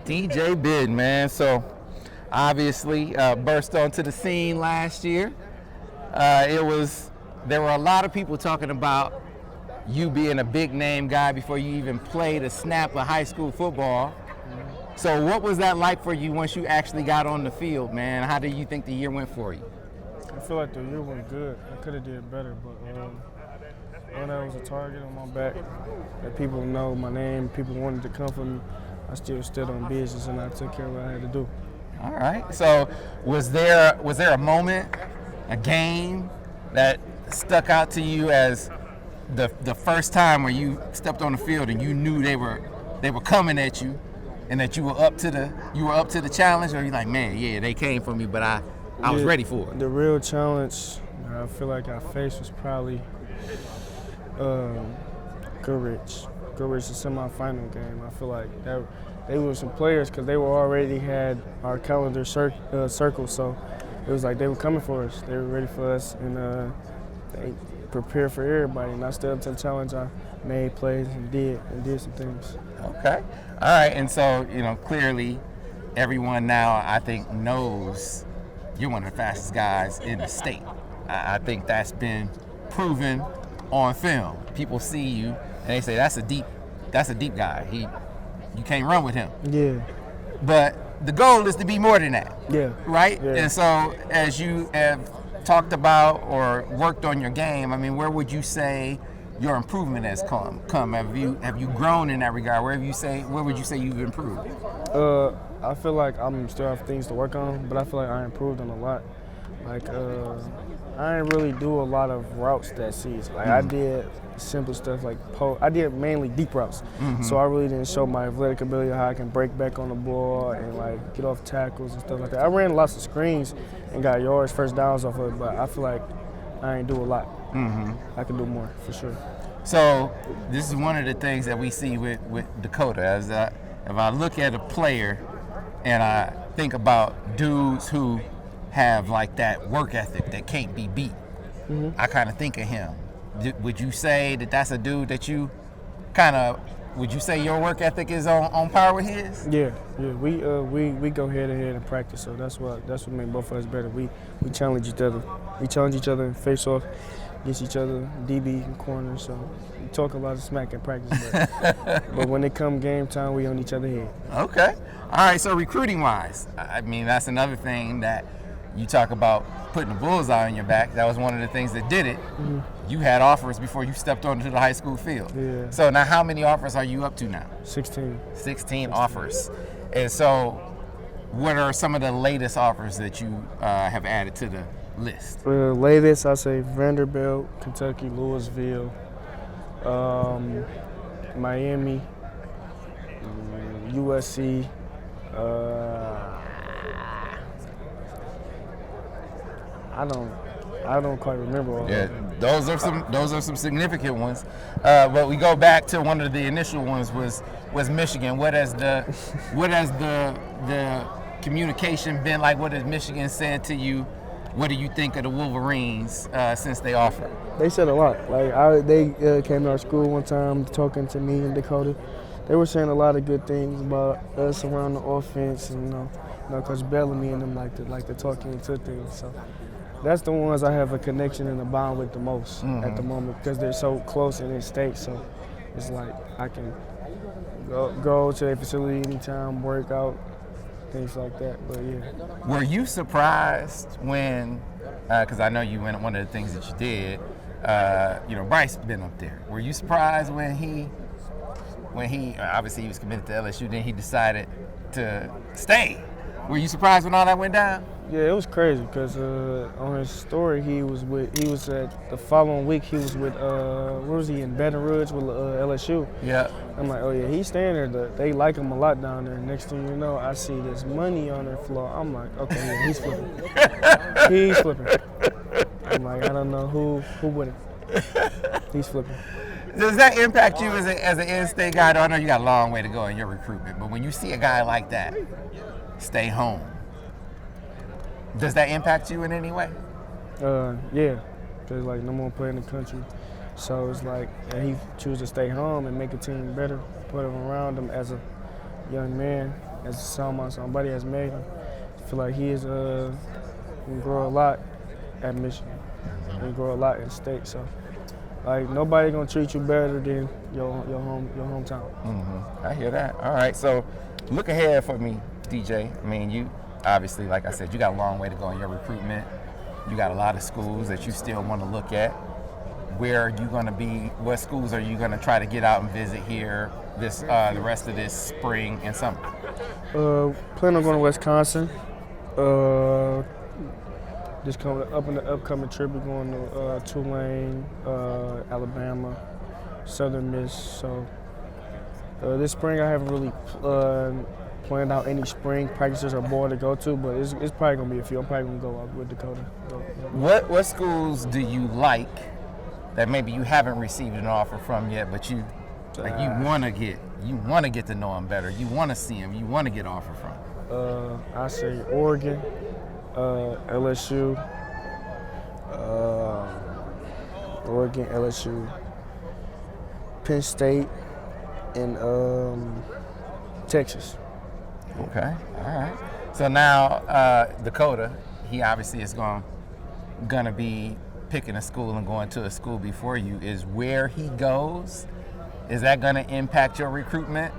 DJ Bidden, man. So obviously burst onto the scene last year. There were a lot of people talking about you being a big name guy before you even played a snap of high school football. So what was that like for you once you actually got on the field, man? How do you think the year went for you? I feel like the year went good. I could have did better, but when I was a target on my back, that people know my name, people wanted to come for me, I still stood on business and I took care of what I had to do. All right. So was there a moment, a game that stuck out to you as the first time where you stepped on the field and you knew they were coming at you, and that you were up to the challenge, or you like, man, yeah, they came for me, but I was ready for it? The real challenge I feel like I faced was probably Goodrich. Goodrich, the semifinal game. I feel like they were some players because they already had our calendar circled, so it was like they were coming for us. They were ready for us, and they prepared for everybody. And I stood up to the challenge. I made plays and did some things. Okay. All right. And so, clearly everyone now, I think, knows you're one of the fastest guys in the state. I think that's been proven on film. People see you and they say, that's a deep guy. You can't run with him. Yeah. But the goal is to be more than that. Yeah. Right? Yeah. And so as you have talked about or worked on your game, I mean, where would you say your improvement has come? Have you grown in that regard? Where would you say you've improved? I feel like I'm still have things to work on, but I feel like I improved on a lot. Like I didn't really do a lot of routes that season. Like I did simple stuff like I did mainly deep routes. So I really didn't show my athletic ability, how I can break back on the ball and like get off tackles and stuff like that. I ran lots of screens and got yards, first downs off of it, but I feel like I ain't do a lot. I can do more for sure. So this is one of the things that we see with Dakota. As if I look at a player and I think about dudes who have like that work ethic that can't be beat, I kind of think of him. Would you say that that's a dude that you would you say your work ethic is on par with his? Yeah. We go head to head in practice, so that's what made both of us better. We challenge each other. We challenge each other and face off against each other, DB and corner. So we talk a lot of smack in practice, but when it come game time, we on each other's head. Okay. All right. So recruiting wise, I mean, that's another thing that you talk about putting the bullseye on your back. That was one of the things that did it. You had offers before you stepped onto the high school field. Yeah. So now how many offers are you up to now? 16 offers. And so what are some of the latest offers that you have added to the list? Latest, I say Vanderbilt, Kentucky, Louisville, Miami, USC, I don't quite remember all of them. Those are some significant ones. But we go back to one of the initial ones was Michigan. What has the communication been like? What has Michigan said to you? What do you think of the Wolverines since they offered? They said a lot. Like they came to our school one time talking to me and Dakota. They were saying a lot of good things about us around the offense, and Coach Bellamy and them like to talk into things. So that's the ones I have a connection and a bond with the most at the moment, because they're so close in this state. So it's like I can go to a facility anytime, work out, things like that. But yeah. Were you surprised when, because I know one of the things that you did, Bryce been up there. Were you surprised when he obviously he was committed to LSU, then he decided to stay? Were you surprised when all that went down? Yeah, it was crazy because on his story he was at the following week he was with where was he, in Baton Rouge with LSU. Yeah. I'm like, oh yeah, he's staying there. They like him a lot down there. Next thing you know, I see this money on their floor. I'm like, okay, yeah, he's flipping. He's flipping. I'm like, I don't know who would it. He's flipping. Does that impact you as an in-state guy? I know you got a long way to go in your recruitment, but when you see a guy like that stay home, does that impact you in any way? Yeah, because like number one player in the country, so it's like he chooses to stay home and make a team better, put him around him as a young man. as somebody has made him. I feel like he is can grow a lot at Michigan. He can grow a lot in state. So, like, nobody gonna treat you better than your hometown. Mm-hmm. I hear that. All right, so look ahead for me, DJ. I mean, you obviously, like I said, you got a long way to go in your recruitment. You got a lot of schools that you still want to look at. Where are you going to be? What schools are you going to try to get out and visit here the rest of this spring and summer? Plan on going to Wisconsin. Just coming up in the upcoming trip, we're going to Tulane, Alabama, Southern Miss. So this spring, I haven't really planned out any spring practices or ball to go to, but it's probably gonna be a few. I'm probably gonna go out with Dakota. What schools do you like that maybe you haven't received an offer from yet, but you want to get to know them better. You want to see them. You want to get an offer from. I say Oregon, LSU, Penn State, and Texas. Okay, all right. So now Dakota, he obviously is gonna be picking a school and going to a school before you. Is where he goes, is that gonna impact your recruitment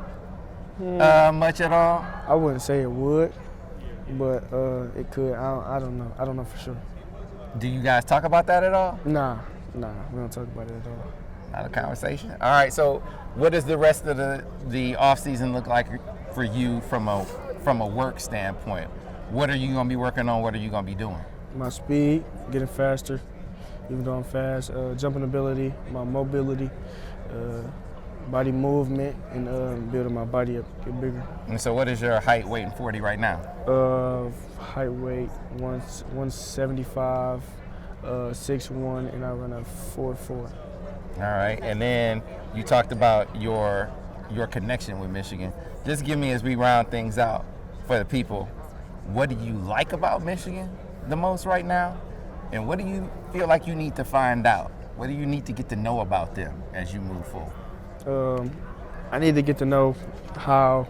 much at all? I wouldn't say it would, but it could. I don't know. I don't know for sure. Do you guys talk about that at all? Nah, we don't talk about it at all. Not a conversation. All right. So, what does the rest of the off season look like for you from a work standpoint? What are you gonna be working on? What are you gonna be doing? My speed, getting faster, even though I'm fast. Jumping ability, my mobility, body movement, and building my body up, get bigger. And so, what is your height, weight, and 40 right now? Height, weight, 175, 6'1", and I run a 4'4". All right, and then you talked about your connection with Michigan. Just give me, as we round things out for the people, what do you like about Michigan the most right now? And what do you feel like you need to find out? What do you need to get to know about them as you move forward? I need to get to know how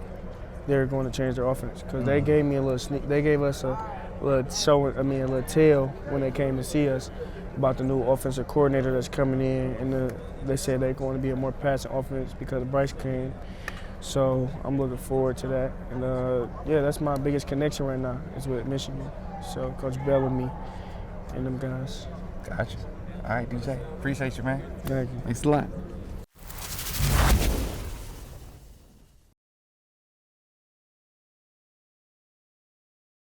they're going to change their offense, because they gave me a little sneak. They gave us a little show. A little tell when they came to see us about the new offensive coordinator that's coming in, and they said they're going to be a more passing offense because of Bryce came. So I'm looking forward to that. And yeah, that's my biggest connection right now is with Michigan. So Coach Bellamy and them guys. Gotcha. All right, DJ. Appreciate you, man. Thank you. Thanks a lot.